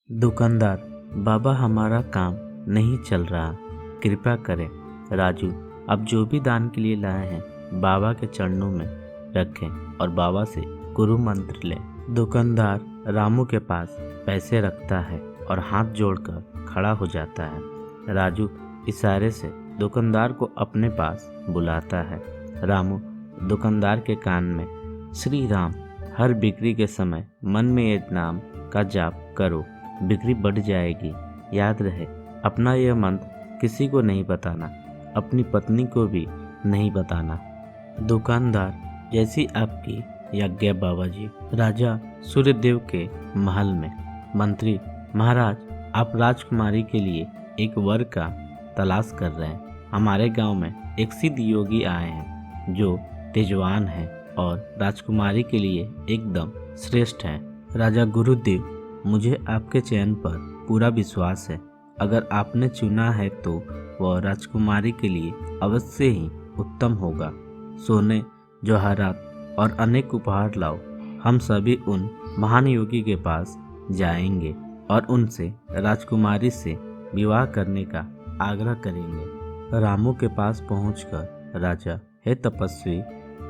दुकानदार, बाबा हमारा काम नहीं चल रहा, कृपया करें। राजू, अब जो भी दान के लिए लाए हैं बाबा के चरणों में रखें और बाबा से गुरु मंत्र लें। दुकानदार रामू के पास पैसे रखता है और हाथ जोड़कर खड़ा हो जाता है। राजू इशारे से दुकानदार को अपने पास बुलाता है। रामू दुकानदार के कान में, श्री राम, हर बिक्री के समय मन में ये नाम का जाप करो, बिक्री बढ़ जाएगी। याद रहे, अपना यह मंत्र किसी को नहीं बताना, अपनी पत्नी को भी नहीं बताना। दुकानदार, जैसी आपकी आज्ञा बाबा जी। राजा सूर्यदेव के महल में। मंत्री, महाराज, आप राजकुमारी के लिए एक वर का तलाश कर रहे हैं। हमारे गांव में एक सिद्ध योगी आए हैं जो तेजवान हैं और राजकुमारी के लिए एकदम श्रेष्ठ हैं। राजा गुरुदेव, मुझे आपके चयन पर पूरा विश्वास है। अगर आपने चुना है तो वह राजकुमारी के लिए अवश्य ही उत्तम होगा। सोने, जवाहरात और अनेक उपहार लाओ। हम सभी उन महान योगी के पास जाएंगे और उनसे राजकुमारी से विवाह करने का आग्रह करेंगे। रामू के पास पहुंचकर राजा, हे तपस्वी,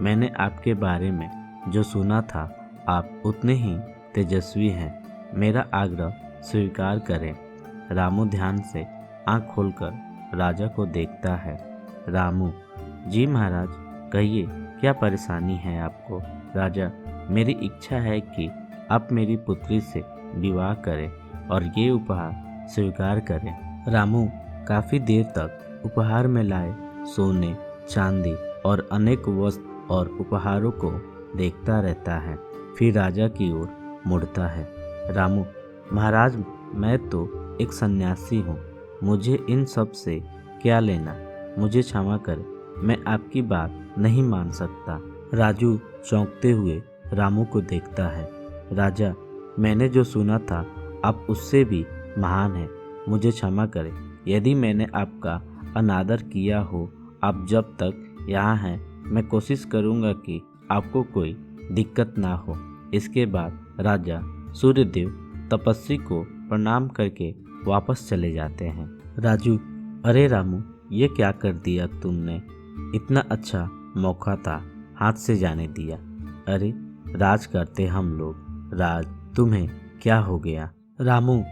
मैंने आपके बारे में जो सुना था, आप उतने ही तेजस्वी हैं। मेरा आग्रह स्वीकार करें। रामू ध्यान से आंख खोलकर राजा को देखता है। रामू, जी महाराज, कहिए क्या परेशानी है आपको। राजा, मेरी इच्छा है कि आप मेरी पुत्री से विवाह करें और ये उपहार स्वीकार करें। रामू काफ़ी देर तक उपहार में लाए सोने, चांदी और अनेक वस्त्र और उपहारों को देखता रहता है। फिर राजा की ओर मुड़ता है। रामू, महाराज, मैं तो एक सन्यासी हूँ, मुझे इन सब से क्या लेना, मुझे क्षमा करें, मैं आपकी बात नहीं मान सकता। राजू चौंकते हुए रामू को देखता है। राजा, मैंने जो सुना था आप उससे भी महान हैं, मुझे क्षमा करें यदि मैंने आपका अनादर किया हो। आप जब तक यहाँ हैं मैं कोशिश करूँगा कि आपको कोई दिक्कत ना हो। इसके बाद राजा सूर्यदेव तपस्वी को प्रणाम करके वापस चले जाते हैं। राजू, अरे रामू, ये क्या कर दिया तुमने, इतना अच्छा मौका था, हाथ से जाने दिया। अरे राज करते हम लोग, राज तुम्हें क्या हो गया। रामू,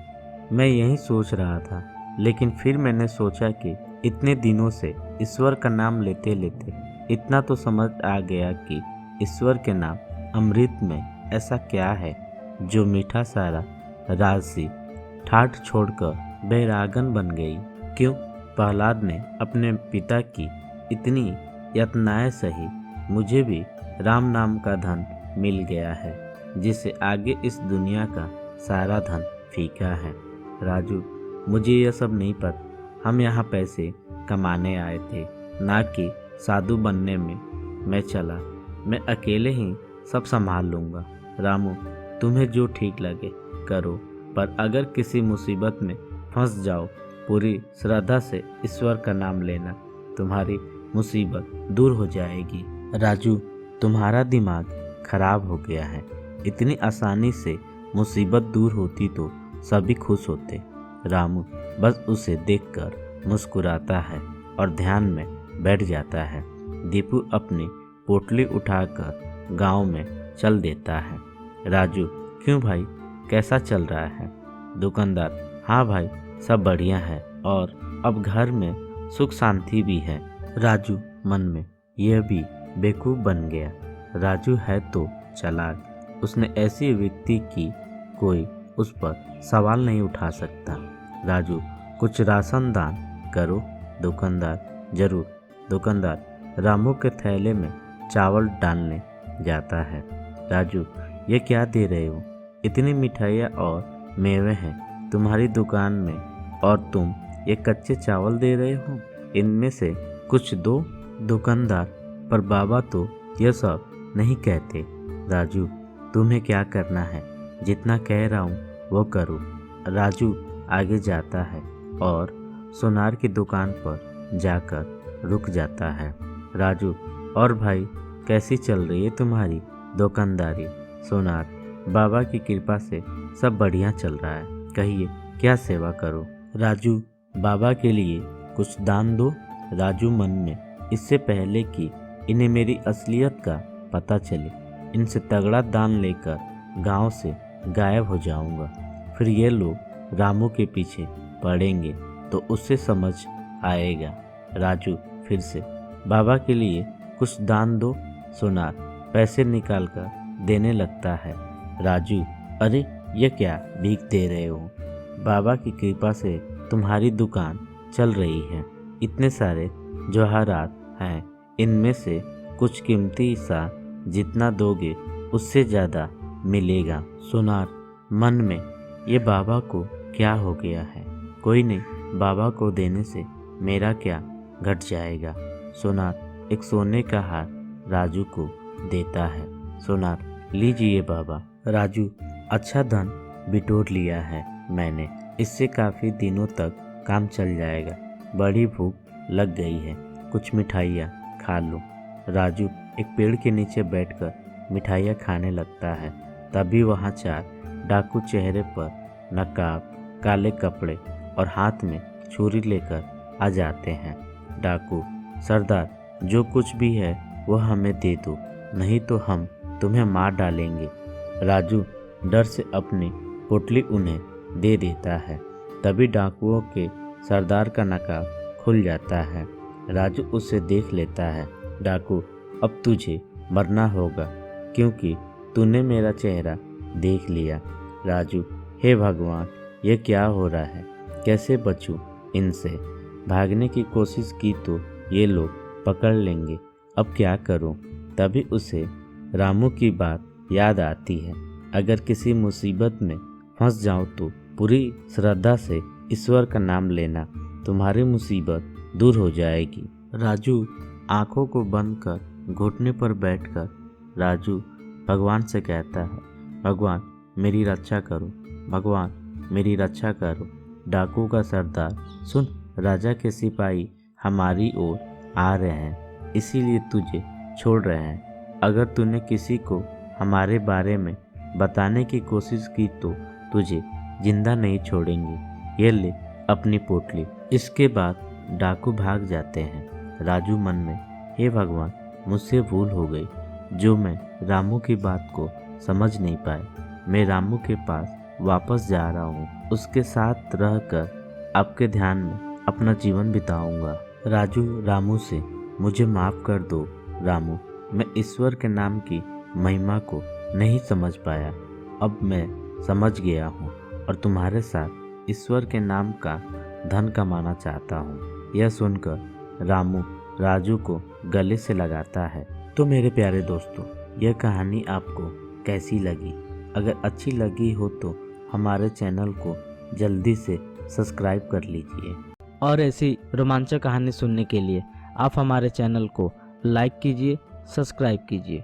मैं यही सोच रहा था, लेकिन फिर मैंने सोचा कि इतने दिनों से ईश्वर का नाम लेते लेते इतना तो समझ आ गया कि ईश्वर के नाम अमृत में ऐसा क्या है जो मीठा सारा राजसी ठाठ छोड़कर बैरागन बन गई। क्यों प्रहलाद ने अपने पिता की इतनी यातनाएं सही, मुझे भी राम नाम का धन मिल गया है जिससे आगे इस दुनिया का सारा धन फीका है। राजू, मुझे यह सब नहीं पता, हम यहाँ पैसे कमाने आए थे, ना कि साधु बनने में। मैं अकेले ही सब संभाल लूँगा। रामू, तुम्हें जो ठीक लगे करो, पर अगर किसी मुसीबत में फंस जाओ, पूरी श्रद्धा से ईश्वर का नाम लेना, तुम्हारी मुसीबत दूर हो जाएगी। राजू, तुम्हारा दिमाग खराब हो गया है, इतनी आसानी से मुसीबत दूर होती तो सभी खुश होते। रामू बस उसे देखकर मुस्कुराता है और ध्यान में बैठ जाता है। दीपू अपनी पोटली उठाकर गांव में चल देता है। राजू, क्यों भाई, कैसा चल रहा है। दुकानदार, हाँ भाई, सब बढ़िया है और अब घर में सुख शांति भी है। राजू मन में, यह भी बेवकूफ़ बन गया। राजू है तो चालाक, उसने ऐसी व्यक्ति की कोई उस पर सवाल नहीं उठा सकता। राजू, कुछ राशन दान करो। दुकानदार, जरूर। दुकानदार रामू के थैले में चावल डालने जाता है। राजू, ये क्या दे रहे हो, इतनी मिठाइयाँ और मेवे हैं तुम्हारी दुकान में और तुम ये कच्चे चावल दे रहे हो, इनमें से कुछ दो। दुकानदार, पर बाबा तो यह सब नहीं कहते। राजू, तुम्हें क्या करना है, जितना कह रहा हूँ वो करो। राजू आगे जाता है और सोनार की दुकान पर जाकर रुक जाता है। राजू, और भाई, कैसी चल रही है तुम्हारी दुकानदारी। सोनार, बाबा की कृपा से सब बढ़िया चल रहा है। कहिए क्या सेवा करो। राजू, बाबा के लिए कुछ दान दो। राजू मन में, इससे पहले कि इन्हें मेरी असलियत का पता चले, इनसे तगड़ा दान लेकर गांव से गायब हो जाऊंगा। फिर ये लोग रामू के पीछे पड़ेंगे तो उससे समझ आएगा। राजू फिर से, बाबा के लिए कुछ दान दो। सोनार पैसे निकाल कर देने लगता है। राजू, अरे ये क्या भीख दे रहे हो? बाबा की कृपा से तुम्हारी दुकान चल रही है। इतने सारे जवाहरात हैं, इनमें से कुछ कीमती सा, जितना दोगे उससे ज़्यादा मिलेगा। सोनार मन में, ये बाबा को क्या हो गया है? कोई नहीं, बाबा को देने से मेरा क्या घट जाएगा। सोनार एक सोने का हार राजू को देता है। सोनार, लीजिए बाबा। राजू, अच्छा धन बिटोर लिया है मैंने, इससे काफ़ी दिनों तक काम चल जाएगा। बड़ी भूख लग गई है, कुछ मिठाइयाँ खा लो। राजू एक पेड़ के नीचे बैठकर मिठाइयाँ खाने लगता है। तभी वहाँ 4 डाकू चेहरे पर नकाब, काले कपड़े और हाथ में छुरी लेकर आ जाते हैं। डाकू, सरदार, जो कुछ भी है वह हमें दे दो, नहीं तो हम तुम्हें मार डालेंगे। राजू डर से अपनी पोटली उन्हें दे देता है। तभी डाकुओं के सरदार का नकाब खुल जाता है। राजू उसे देख लेता है। डाकू, अब तुझे मरना होगा, क्योंकि तूने मेरा चेहरा देख लिया। राजू, हे भगवान, ये क्या हो रहा है? कैसे बचूं इनसे? भागने की कोशिश की तो ये लोग पकड़ लेंगे, अब क्या करूं? तभी उसे रामू की बात याद आती है। अगर किसी मुसीबत में फंस जाऊं तो पूरी श्रद्धा से ईश्वर का नाम लेना, तुम्हारी मुसीबत दूर हो जाएगी। राजू आंखों को बंद कर घुटने पर बैठकर राजू भगवान से कहता है, भगवान मेरी रक्षा करो, भगवान मेरी रक्षा करो। डाकू का सरदार, सुन, राजा के सिपाही हमारी ओर आ रहे हैं, इसीलिए तुझे छोड़ रहे हैं। अगर तूने किसी को हमारे बारे में बताने की कोशिश की तो तुझे जिंदा नहीं छोड़ेंगे। ये ले अपनी पोटली। इसके बाद डाकू भाग जाते हैं। राजू मन में, हे भगवान, मुझसे भूल हो गई जो मैं रामू की बात को समझ नहीं पाया। मैं रामू के पास वापस जा रहा हूँ, उसके साथ रहकर आपके ध्यान में अपना जीवन बिताऊंगा। राजू रामू से, मुझे माफ़ कर दो रामू, मैं ईश्वर के नाम की महिमा को नहीं समझ पाया। अब मैं समझ गया हूँ और तुम्हारे साथ ईश्वर के नाम का धन कमाना चाहता हूँ। यह सुनकर रामू राजू को गले से लगाता है। तो मेरे प्यारे दोस्तों, यह कहानी आपको कैसी लगी? अगर अच्छी लगी हो तो हमारे चैनल को जल्दी से सब्सक्राइब कर लीजिए। और ऐसी रोमांचक कहानी सुनने के लिए आप हमारे चैनल को लाइक कीजिए, सब्सक्राइब कीजिए।